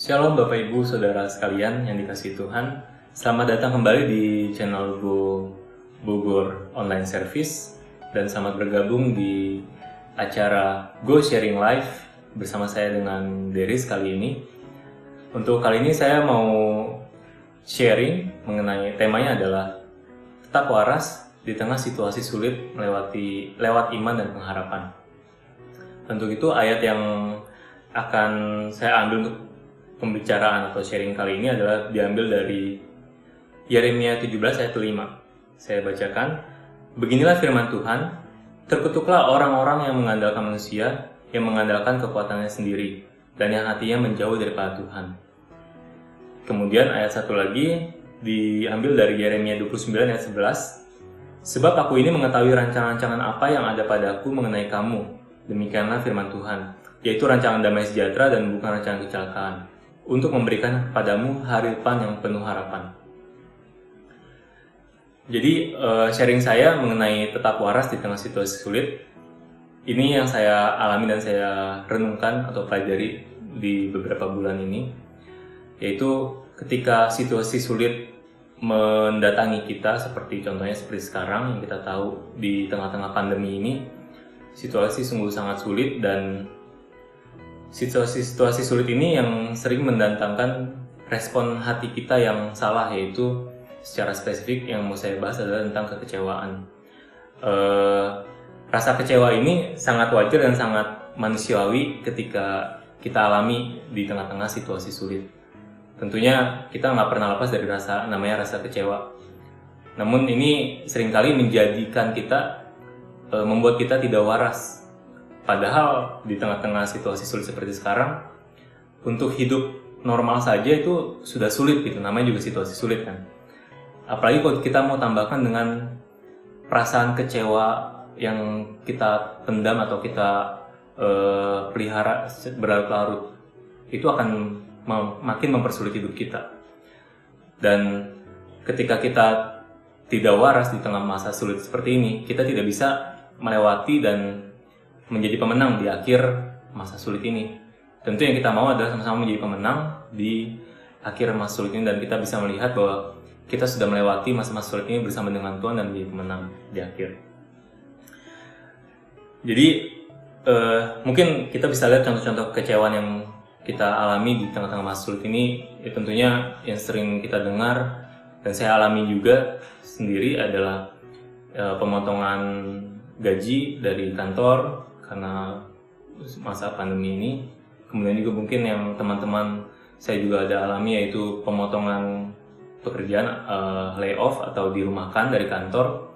Shalom Bapak Ibu Saudara sekalian yang dikasihi Tuhan. Selamat datang kembali di channel Go Bogor Online Service dan selamat bergabung di acara Go Sharing Live bersama saya dengan Deris kali ini. Untuk kali ini saya mau sharing mengenai temanya adalah tetap waras di tengah situasi sulit lewat iman dan pengharapan. Untuk itu ayat yang akan saya ambil untuk pembicaraan atau sharing kali ini adalah diambil dari Yeremia 17 ayat 5. Saya bacakan, beginilah firman Tuhan, terkutuklah orang-orang yang mengandalkan manusia, yang mengandalkan kekuatannya sendiri, dan yang hatinya menjauh daripada Tuhan. Kemudian ayat satu lagi diambil dari Yeremia 29 ayat 11. Sebab aku ini mengetahui rancangan-rancangan apa yang ada padaku mengenai kamu, demikianlah firman Tuhan, yaitu rancangan damai sejahtera dan bukan rancangan kecelakaan, untuk memberikan kepadamu hari depan yang penuh harapan. Jadi sharing saya mengenai tetap waras di tengah situasi sulit, ini yang saya alami dan saya renungkan atau pelajari di beberapa bulan ini, yaitu ketika situasi sulit mendatangi kita, seperti contohnya seperti sekarang yang kita tahu di tengah-tengah pandemi ini, situasi sungguh sangat sulit, dan situasi sulit ini yang sering mendatangkan respon hati kita yang salah, yaitu secara spesifik yang mau saya bahas adalah tentang kekecewaan. Rasa kecewa ini sangat wajar dan sangat manusiawi ketika kita alami di tengah-tengah situasi sulit. Tentunya kita nggak pernah lepas dari namanya rasa kecewa. Namun ini seringkali menjadikan kita, membuat kita tidak waras. Padahal di tengah-tengah situasi sulit seperti sekarang, untuk hidup normal saja itu sudah sulit gitu, namanya juga situasi sulit kan. Apalagi kalau kita mau tambahkan dengan perasaan kecewa yang kita pendam atau kita pelihara berlarut-larut, itu akan makin mempersulit hidup kita. Dan ketika kita tidak waras di tengah masa sulit seperti ini, kita tidak bisa melewati dan menjadi pemenang di akhir masa sulit ini. Tentu yang kita mau adalah sama-sama menjadi pemenang di akhir masa sulit ini, dan kita bisa melihat bahwa kita sudah melewati masa-masa sulit ini bersama dengan Tuhan dan menjadi pemenang di akhir. Jadi mungkin kita bisa lihat contoh-contoh kekecewaan yang kita alami di tengah-tengah masa sulit ini, ya tentunya yang sering kita dengar dan saya alami juga sendiri adalah pemotongan gaji dari kantor karena masa pandemi ini. Kemudian juga mungkin yang teman-teman saya juga ada alami, yaitu pemotongan pekerjaan, layoff atau dirumahkan dari kantor.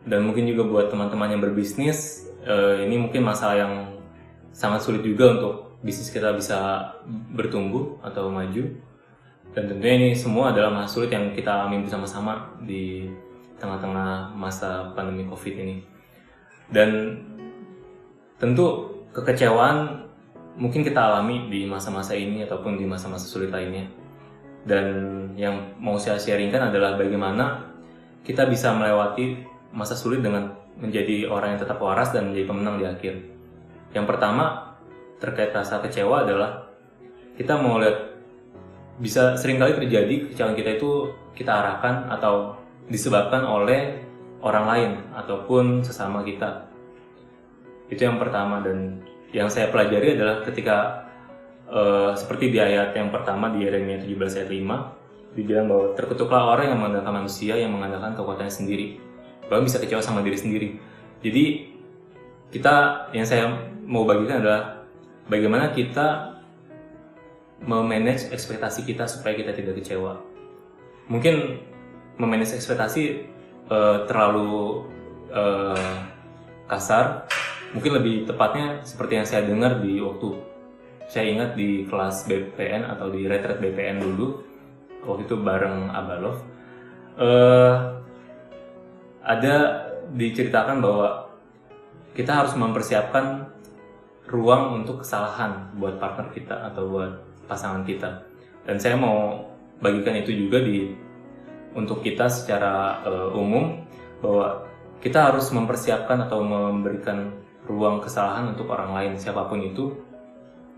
Dan mungkin juga buat teman-teman yang berbisnis, ini mungkin masalah yang sangat sulit juga untuk bisnis kita bisa bertumbuh atau maju. Dan tentunya ini semua adalah masa sulit yang kita alami bersama-sama di tengah-tengah masa pandemi COVID ini. Dan tentu kekecewaan mungkin kita alami di masa-masa ini ataupun di masa-masa sulit lainnya. Dan yang mau saya sharingkan adalah bagaimana kita bisa melewati masa sulit dengan menjadi orang yang tetap waras dan menjadi pemenang di akhir. Yang pertama, terkait rasa kecewa adalah kita mau lihat, bisa seringkali terjadi kekecewaan kita itu kita arahkan atau disebabkan oleh orang lain ataupun sesama kita. Itu yang pertama, dan yang saya pelajari adalah ketika seperti di ayat yang pertama di Yeremia 17 ayat 5 dibilang bahwa terkutuklah orang yang mengandalkan manusia, yang mengandalkan kekuatannya sendiri, bahwa bisa kecewa sama diri sendiri. Jadi yang saya mau bagikan adalah bagaimana kita memanage ekspektasi kita supaya kita tidak kecewa. Mungkin memanage ekspektasi terlalu kasar. Mungkin lebih tepatnya seperti yang saya dengar di waktu saya ingat di kelas BPN atau di retret BPN dulu, waktu itu bareng Abalov, ada diceritakan bahwa kita harus mempersiapkan ruang untuk kesalahan buat partner kita atau buat pasangan kita. Dan saya mau bagikan itu juga untuk kita secara umum, bahwa kita harus mempersiapkan atau memberikan ruang kesalahan untuk orang lain, siapapun itu,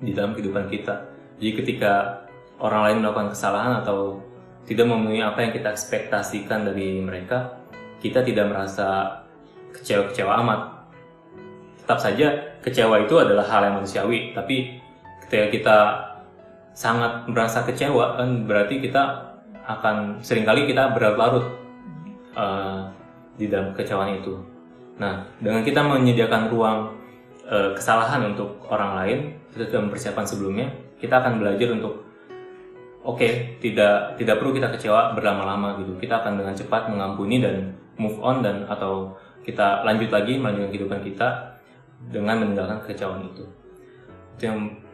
di dalam kehidupan kita. Jadi ketika orang lain melakukan kesalahan atau tidak memenuhi apa yang kita ekspektasikan dari mereka, kita tidak merasa kecewa amat. Tetap saja kecewa itu adalah hal yang manusiawi, tapi ketika kita sangat merasa kecewa, kan berarti kita akan seringkali kita berlarut-larut di dalam kekecewaan itu. Nah, dengan kita menyediakan ruang kesalahan untuk orang lain, kita sudah mempersiapkan sebelumnya, kita akan belajar untuk tidak perlu kita kecewa berlama-lama gitu. Kita akan dengan cepat mengampuni dan move on atau kita melanjutkan kehidupan kita dengan meninggalkan kekecewaan itu.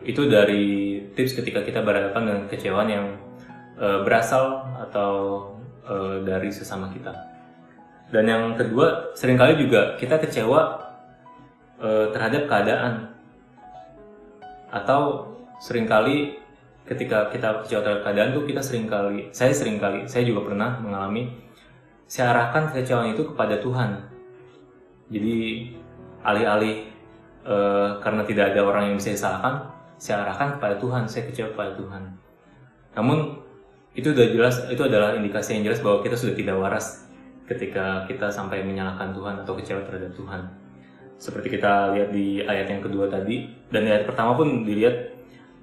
Itu dari tips ketika kita berhadapan dengan kekecewaan yang berasal atau dari sesama kita. Dan yang kedua, seringkali juga kita kecewa terhadap keadaan, atau seringkali ketika kita kecewa terhadap keadaan tuh saya juga pernah mengalami, saya arahkan kekecewaan itu kepada Tuhan. Jadi alih-alih karena tidak ada orang yang bisa disalahkan, saya arahkan kepada Tuhan, saya kecewa kepada Tuhan. Namun itu adalah indikasi yang jelas bahwa kita sudah tidak waras ketika kita sampai menyalahkan Tuhan atau kecewa terhadap Tuhan. Seperti kita lihat di ayat yang kedua tadi, dan ayat pertama pun dilihat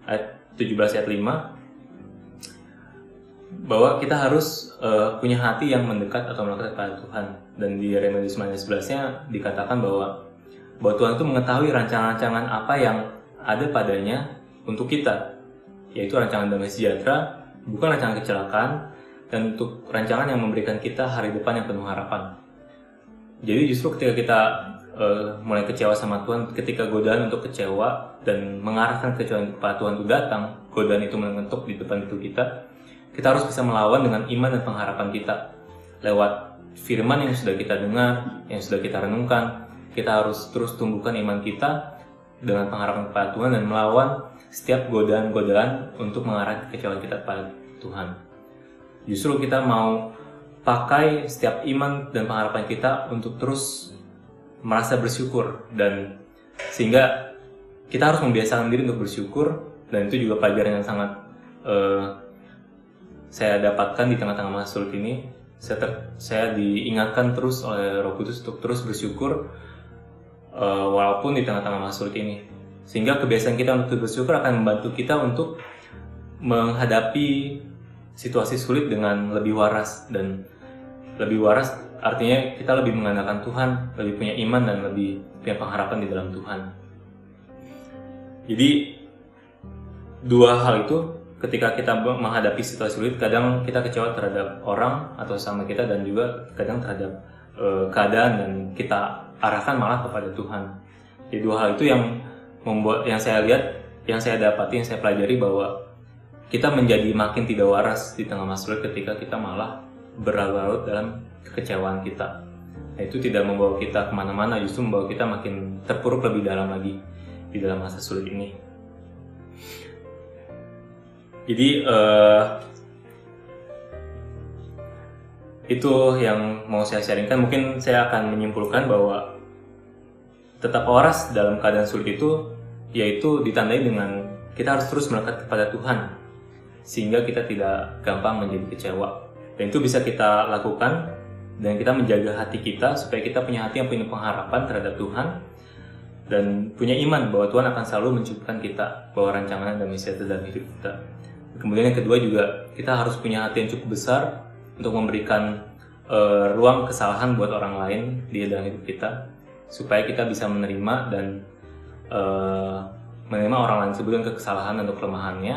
ayat 17 ayat 5, bahwa kita harus punya hati yang mendekat atau melekat kepada Tuhan. Dan di Yeremia 9:11-nya dikatakan bahwa Tuhan itu mengetahui rancangan-rancangan apa yang ada padanya untuk kita, yaitu rancangan damai sejahtera, bukan rancangan kecelakaan, dan untuk rancangan yang memberikan kita hari depan yang penuh harapan. Jadi justru ketika kita mulai kecewa sama Tuhan, ketika godaan untuk kecewa dan mengarahkan kekecewaan kepada Tuhan itu datang, godaan itu mengetuk di depan itu kita harus bisa melawan dengan iman dan pengharapan kita lewat firman yang sudah kita dengar, yang sudah kita renungkan. Kita harus terus tumbuhkan iman kita dengan pengharapan kepada Tuhan dan melawan setiap godaan-godaan untuk mengarahkan kekecewaan kita kepada Tuhan. Justru kita mau pakai setiap iman dan pengharapan kita untuk terus merasa bersyukur, dan sehingga kita harus membiasakan diri untuk bersyukur. Dan itu juga pelajaran yang sangat saya dapatkan di tengah-tengah masa sulit ini. Saya diingatkan terus oleh Roh Kudus untuk terus bersyukur walaupun di tengah-tengah masa sulit ini, sehingga kebiasaan kita untuk bersyukur akan membantu kita untuk menghadapi situasi sulit dengan lebih waras. Dan lebih waras artinya kita lebih mengandalkan Tuhan, lebih punya iman, dan lebih punya pengharapan di dalam Tuhan. Jadi dua hal itu, ketika kita menghadapi situasi sulit, kadang kita kecewa terhadap orang atau sama kita, dan juga kadang terhadap keadaan, dan kita arahkan malah kepada Tuhan. Jadi dua hal itu yang membuat, yang saya lihat, yang saya dapati, yang saya pelajari, bahwa kita menjadi makin tidak waras di tengah masa sulit ketika kita malah berlarut-larut dalam kekecewaan kita. Nah, itu tidak membawa kita kemana-mana, justru membawa kita makin terpuruk lebih dalam lagi di dalam masa sulit ini. Jadi itu yang mau saya sharingkan. Mungkin saya akan menyimpulkan bahwa tetap waras dalam keadaan sulit itu yaitu ditandai dengan kita harus terus melekat kepada Tuhan, sehingga kita tidak gampang menjadi kecewa. Dan itu bisa kita lakukan dan kita menjaga hati kita supaya kita punya hati yang punya pengharapan terhadap Tuhan dan punya iman bahwa Tuhan akan selalu mencukupkan kita, bahwa rancangan dan misi dalam hidup kita. Kemudian yang kedua juga, kita harus punya hati yang cukup besar untuk memberikan ruang kesalahan buat orang lain di dalam hidup kita, supaya kita bisa menerima dan menerima orang lain sebelum kesalahan dan kelemahannya,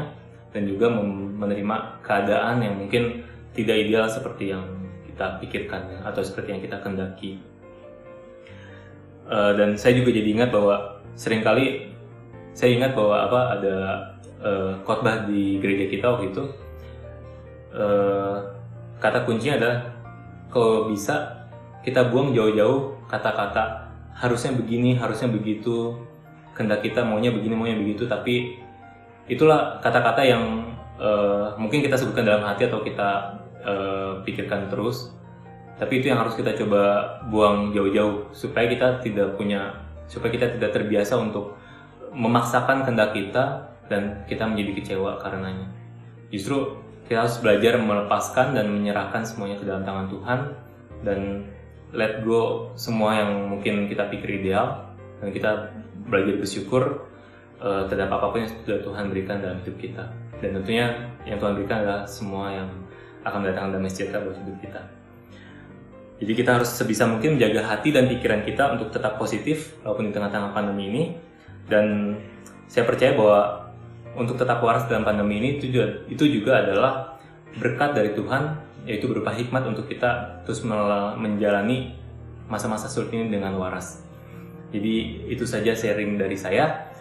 dan juga menerima keadaan yang mungkin tidak ideal seperti yang kita pikirkan atau seperti yang kita kehendaki. Dan saya juga jadi ingat bahwa seringkali saya ingat bahwa ada khotbah di gereja kita waktu itu, kata kuncinya adalah kalau bisa kita buang jauh-jauh kata-kata harusnya begini, harusnya begitu, kehendak kita maunya begini, maunya begitu. Tapi itulah kata-kata yang mungkin kita sebutkan dalam hati atau kita pikirkan terus, tapi itu yang harus kita coba buang jauh-jauh supaya kita tidak terbiasa untuk memaksakan kehendak kita dan kita menjadi kecewa karenanya. Justru kita harus belajar melepaskan dan menyerahkan semuanya ke dalam tangan Tuhan, dan let go semua yang mungkin kita pikir ideal, dan kita belajar bersyukur terhadap apapun yang sudah Tuhan berikan dalam hidup kita. Dan tentunya yang Tuhan berikan adalah semua yang akan mendatangkan damai sejahtera buat hidup kita. Jadi kita harus sebisa mungkin menjaga hati dan pikiran kita untuk tetap positif walaupun di tengah-tengah pandemi ini. Dan saya percaya bahwa untuk tetap waras dalam pandemi ini itu juga adalah berkat dari Tuhan, yaitu berupa hikmat untuk kita terus menjalani masa-masa sulit ini dengan waras. Jadi itu saja sharing dari saya.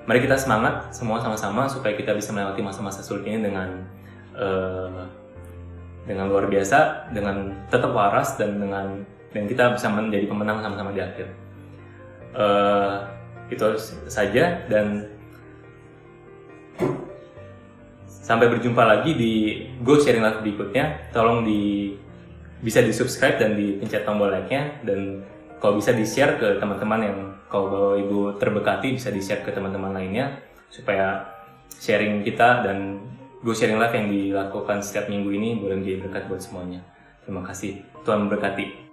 Mari kita semangat semua sama-sama supaya kita bisa melewati masa-masa sulit ini dengan luar biasa, dengan tetap waras, dan kita bisa menjadi pemenang sama-sama di akhir. Itu saja, dan sampai berjumpa lagi di Go Sharing Life berikutnya. Tolong bisa di subscribe dan dipencet tombol like-nya, dan kalau bisa di-share ke teman-teman yang kalau Bapak Ibu terberkati, bisa di-share ke teman-teman lainnya supaya sharing kita dan Go Sharing Life yang dilakukan setiap minggu ini boleh menjadi berkat buat semuanya. Terima kasih. Tuhan memberkati.